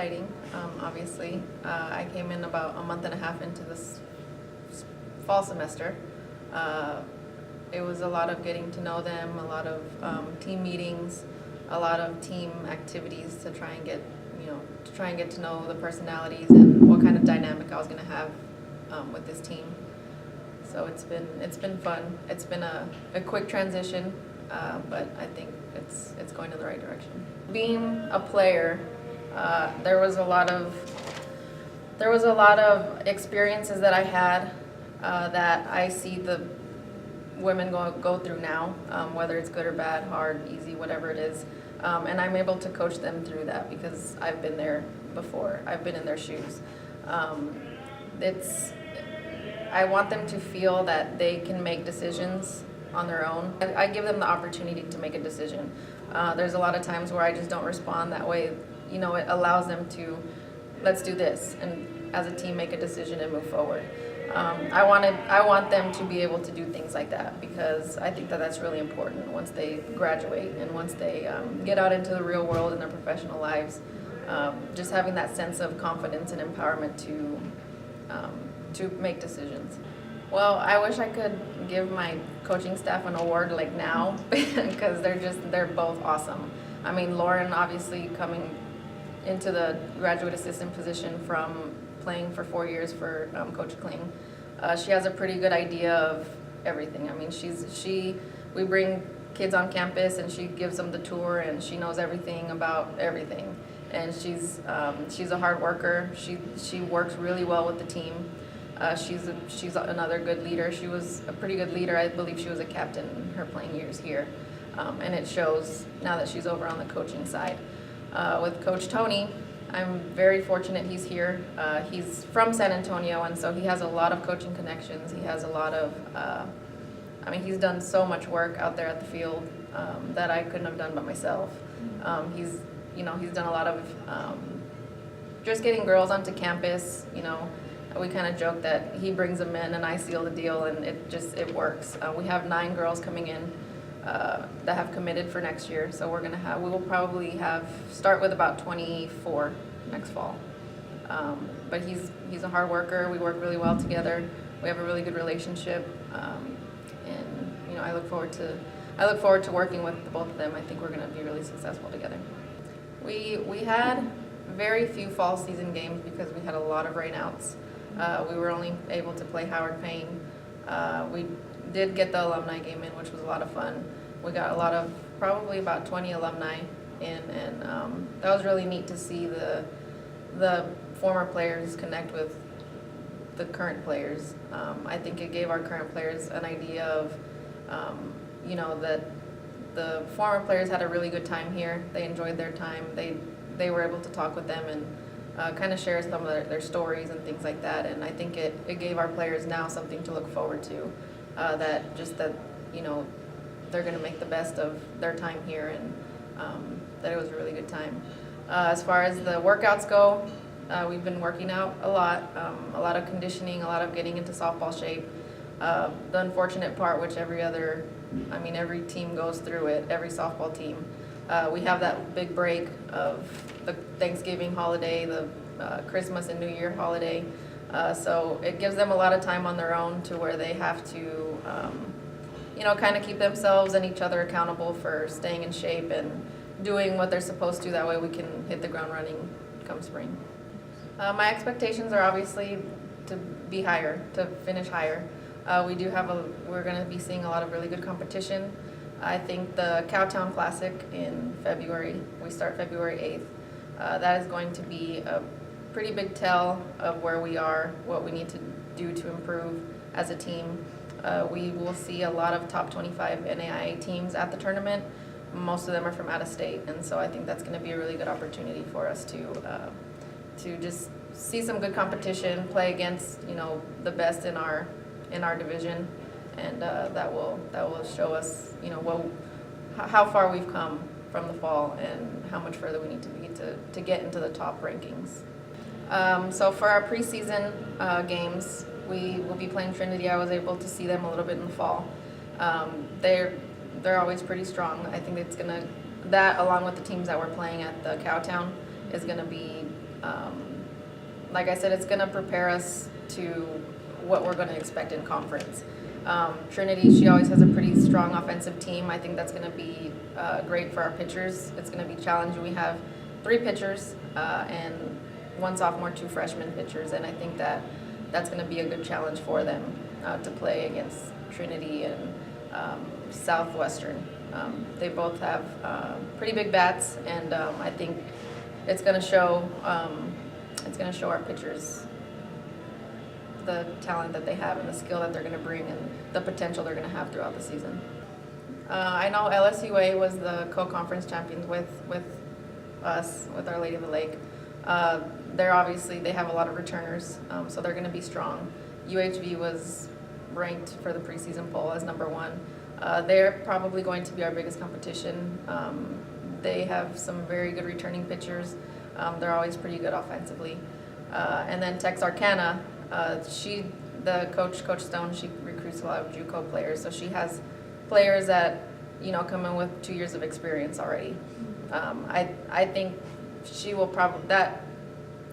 exciting, obviously. I came in about a month and a half into this fall semester. It was a lot of getting to know them, a lot of team meetings, a lot of team activities to try and get to know the personalities and what kind of dynamic I was going to have with this team. So it's been fun. It's been a quick transition, but I think it's going in the right direction. Being a player, there was a lot of experiences that I had that I see the women go through now, whether it's good or bad, hard, easy, whatever it is, and I'm able to coach them through that because I've been there before. I've been in their shoes. I want them to feel that they can make decisions on their own. I give them the opportunity to make a decision. There's a lot of times where I just don't respond that way. It allows them to, let's do this, and as a team make a decision and move forward. I want them to be able to do things like that because I think that that's really important once they graduate and once they get out into the real world in their professional lives. Just having that sense of confidence and empowerment to make decisions. Well, I wish I could give my coaching staff an award like now because they're both awesome. I mean, Lauren obviously coming into the graduate assistant position from playing for 4 years for Coach Kling. She has a pretty good idea of everything. I mean, we bring kids on campus and she gives them the tour and she knows everything about everything. And she's a hard worker. She works really well with the team. She's another good leader. She was a pretty good leader. I believe she was a captain in her playing years here. And it shows now that she's over on the coaching side. With Coach Tony, I'm very fortunate he's here. He's from San Antonio, and so he has a lot of coaching connections. He has a lot of, he's done so much work out there at the field that I couldn't have done by myself. He's done a lot of just getting girls onto campus. We kind of joke that he brings them in and I seal the deal, and it works. We have 9 girls coming in that have committed for next year, so we will probably start with about 24 next fall. But he's a hard worker. We work really well together. We have a really good relationship, and I look forward to working with the both of them. I think we're going to be really successful together. We had very few fall season games because we had a lot of rainouts. We were only able to play Howard Payne. We did get the alumni game in, which was a lot of fun. We got probably about 20 alumni in, and that was really neat to see the former players connect with the current players. I think it gave our current players an idea of, that the former players had a really good time here. They enjoyed their time. They were able to talk with them and kind of share some of their stories and things like that. And I think it gave our players now something to look forward to. That they're going to make the best of their time here, and that it was a really good time. As far as the workouts go, we've been working out a lot of conditioning, a lot of getting into softball shape. The unfortunate part, which every team goes through it, every softball team, we have that big break of the Thanksgiving holiday, the Christmas and New Year holiday. So it gives them a lot of time on their own to where they have to, kind of keep themselves and each other accountable for staying in shape and doing what they're supposed to. That way we can hit the ground running come spring. My expectations are obviously to be higher, to finish higher. We're going to be seeing a lot of really good competition. I think the Cowtown Classic in February, we start February 8th. That is going to be a pretty big tell of where we are, what we need to do to improve as a team. We will see a lot of top 25 NAIA teams at the tournament. Most of them are from out of state, and so I think that's going to be a really good opportunity for us to just see some good competition, play against the best in our division, and that will show us how far we've come from the fall and how much further we need to be to get into the top rankings. So for our preseason games, we will be playing Trinity. I was able to see them a little bit in the fall. They're always pretty strong. I think that along with the teams that we're playing at the Cowtown, is going to be Like I said, it's going to prepare us to what we're going to expect in conference. Trinity, she always has a pretty strong offensive team. I think that's going to be great for our pitchers. It's going to be challenging. We have 3 pitchers and 1 sophomore, 2 freshman pitchers, and I think that's going to be a good challenge for them to play against Trinity and Southwestern. They both have pretty big bats, and I think it's going to show. It's going to show our pitchers the talent that they have and the skill that they're going to bring and the potential they're going to have throughout the season. I know LSUA was the co-conference champions with us, with Our Lady of the Lake. They have a lot of returners, so they're going to be strong. UHV was ranked for the preseason poll as number 1. They're probably going to be our biggest competition. They have some very good returning pitchers. They're always pretty good offensively. And then Texarkana, Coach Stone, she recruits a lot of JUCO players, so she has players that come in with 2 years of experience already. I think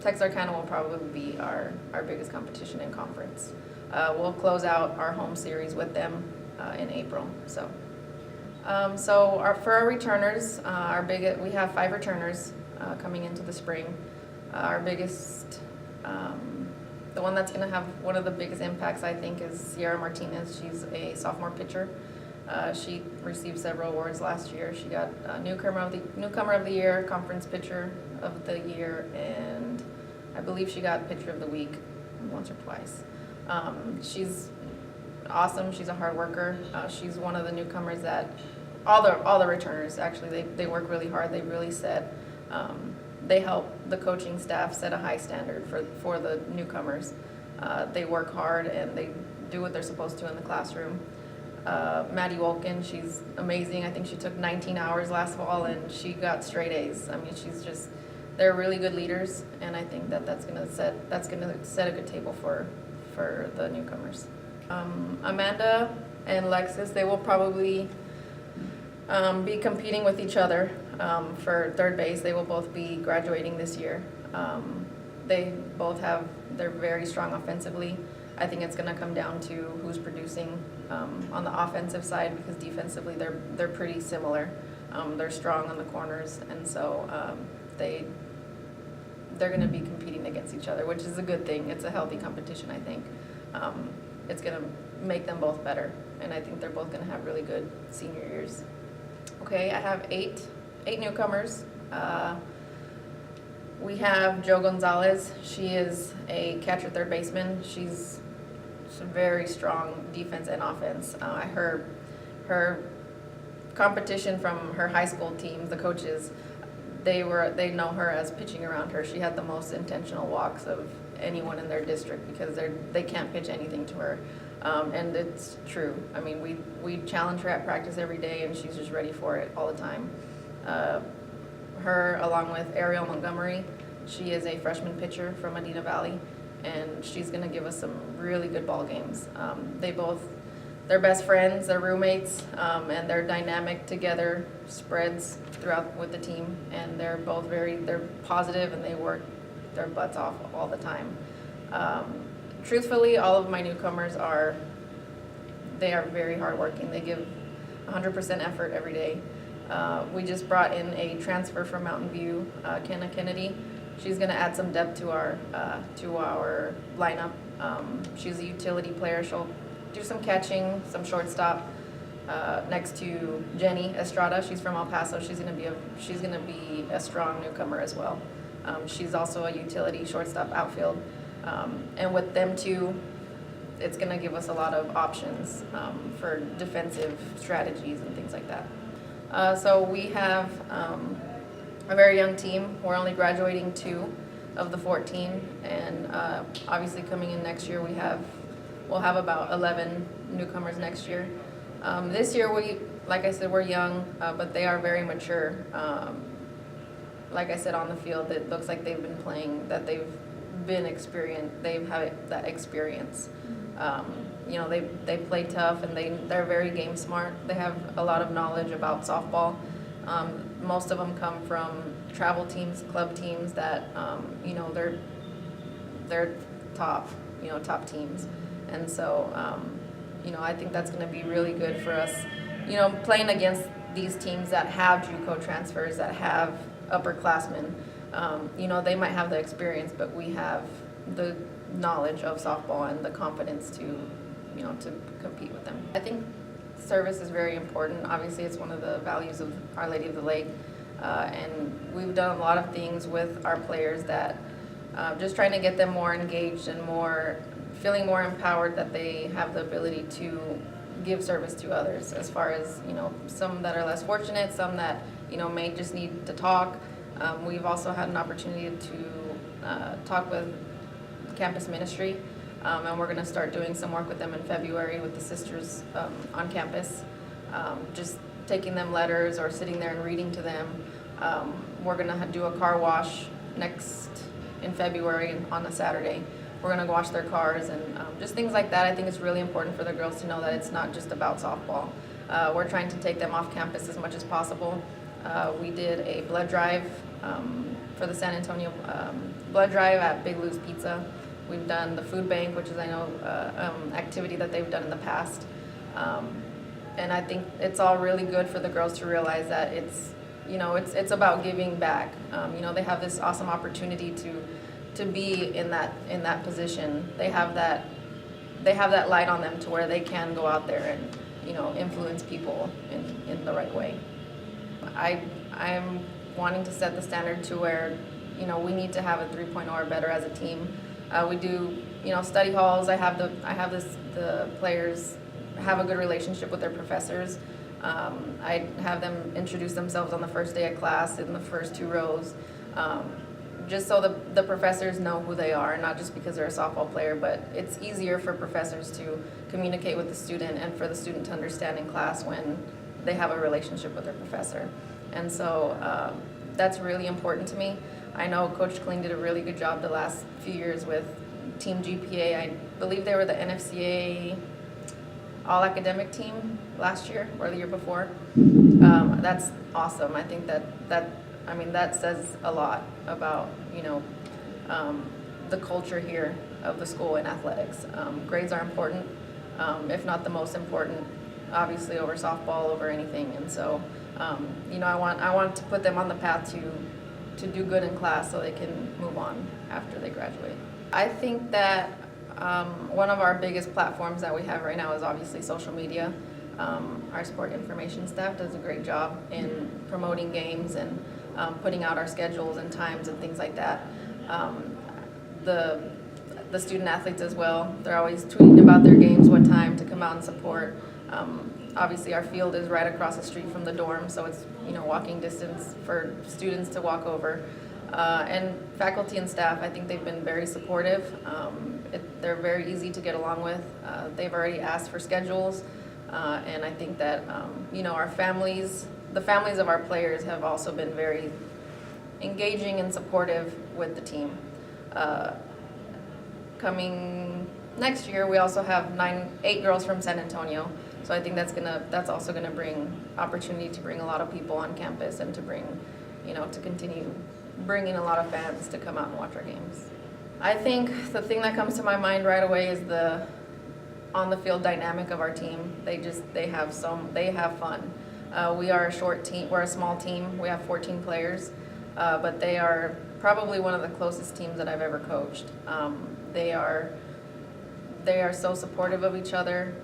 Texarkana will probably be our biggest competition in conference. We'll close out our home series with them in April. So for our returners, we have 5 returners coming into the spring. Our biggest, the one that's going to have one of the biggest impacts, I think, is Sierra Martinez. She's a sophomore pitcher. She received several awards last year. She got newcomer of the year, conference pitcher of the year, and I believe she got pitcher of the week once or twice. She's awesome. She's a hard worker. She's one of the newcomers that all the returners actually they work really hard. They really they help the coaching staff set a high standard for the newcomers. They work hard and they do what they're supposed to in the classroom. Maddie Wolkin, she's amazing. I think she took 19 hours last fall and she got straight A's. I mean, they're really good leaders, and I think that's gonna set a good table for the newcomers. Amanda and Lexus, they will probably be competing with each other for third base. They will both be graduating this year. They're very strong offensively. I think it's going to come down to who's producing on the offensive side, because defensively they're pretty similar. They're strong on the corners, and so they're going to be competing against each other, which is a good thing. It's a healthy competition, I think. It's going to make them both better, and I think they're both going to have really good senior years. Okay, I have eight newcomers. We have Jo Gonzalez. She is a catcher third baseman. She's very strong defense and offense. Her competition from her high school team, the coaches, they know her as pitching around her. She had the most intentional walks of anyone in their district because they can't pitch anything to her. And it's true. I mean, we challenge her at practice every day, and she's just ready for it all the time. Her, along with Ariel Montgomery, she is a freshman pitcher from Medina Valley, and she's going to give us some really good ball games. They're best friends, they're roommates, and they're dynamic together, spreads throughout with the team, and they're both they're positive, and they work their butts off all the time. Truthfully, all of my newcomers are very hardworking. They give 100% effort every day. We just brought in a transfer from Mountain View, Kenna Kennedy. She's going to add some depth to our lineup. She's a utility player. She'll do some catching, some shortstop. Next to Jenny Estrada, she's from El Paso. She's going to be a strong newcomer as well. She's also a utility shortstop outfield. And with them two, it's going to give us a lot of options for defensive strategies and things like that. So we have a very young team. We're only graduating 2 of the 14, and obviously coming in next year we'll have about 11 newcomers next year. This year like I said, we're young, but they are very mature. Like I said, on the field, it looks like they've been playing, that they've had that experience. They play tough, and they're very game smart. They have a lot of knowledge about softball. Most of them come from travel teams, club teams that, they're top, top teams. And so, I think that's going to be really good for us, playing against these teams that have JUCO transfers, that have upperclassmen. They might have the experience, but we have the knowledge of softball and the confidence to compete with them. I think service is very important. Obviously, it's one of the values of Our Lady of the Lake. And we've done a lot of things with our players that just trying to get them more engaged and feeling more empowered that they have the ability to give service to others, as far as, some that are less fortunate, some that, may just need to talk. We've also had an opportunity to talk with campus ministry, and we're going to start doing some work with them in February with the sisters on campus, just taking them letters or sitting there and reading to them. We're going to do a car wash in February on a Saturday. We're going to wash their cars and just things like that. I think it's really important for the girls to know that it's not just about softball. We're trying to take them off campus as much as possible. We did a blood drive for the San Antonio blood drive at Big Lou's Pizza. We've done the food bank, which is, I know, activity that they've done in the past. And I think it's all really good for the girls to realize that it's about giving back. They have this awesome opportunity to be in that position. They have that light on them to where they can go out there and influence people in the right way. I'm wanting to set the standard to where we need to have a 3.0 or better as a team. We do study halls. I have the players have a good relationship with their professors. I have them introduce themselves on the first day of class in the first 2 rows, just so the professors know who they are, not just because they're a softball player, but it's easier for professors to communicate with the student and for the student to understand in class when they have a relationship with their professor. And so that's really important to me. I know Coach Kling did a really good job the last few years with Team GPA. I believe they were the NFCA all-academic team last year or the year before. That's awesome. I think that says a lot about the culture here of the school in athletics. Grades are important, if not the most important, obviously over softball, over anything. And so I want to put them on the path to do good in class so they can move on after they graduate. I think that one of our biggest platforms that we have right now is obviously social media. Our sport information staff does a great job in promoting games and putting out our schedules and times and things like that. The student athletes as well, they're always tweeting about their games, what time to come out and support. Obviously our field is right across the street from the dorm, so it's walking distance for students to walk over. And faculty and staff, I think they've been very supportive. They're very easy to get along with. They've already asked for schedules, and I think that our families, the families of our players, have also been very engaging and supportive with the team. Coming next year, we also have 8 girls from San Antonio. So I think that's also gonna bring opportunity to bring a lot of people on campus and to bring, to continue bringing a lot of fans to come out and watch our games. I think the thing that comes to my mind right away is the on-the-field dynamic of our team. They have fun. We are a short team. We're a small team. We have 14 players, but they are probably one of the closest teams that I've ever coached. They are so supportive of each other.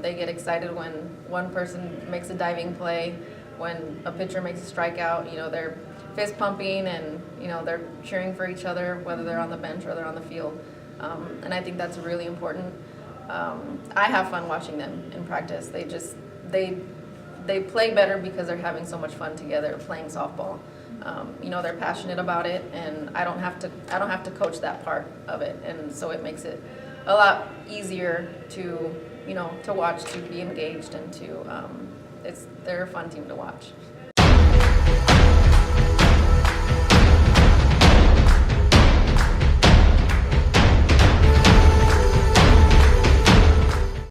They get excited when one person makes a diving play, when a pitcher makes a strikeout. They're fist pumping and they're cheering for each other, whether they're on the bench or they're on the field. And I think that's really important. I have fun watching them in practice. They play better because they're having so much fun together playing softball. They're passionate about it, and I don't have to coach that part of it, and so it makes it a lot easier to watch, to be engaged, and they're a fun team to watch.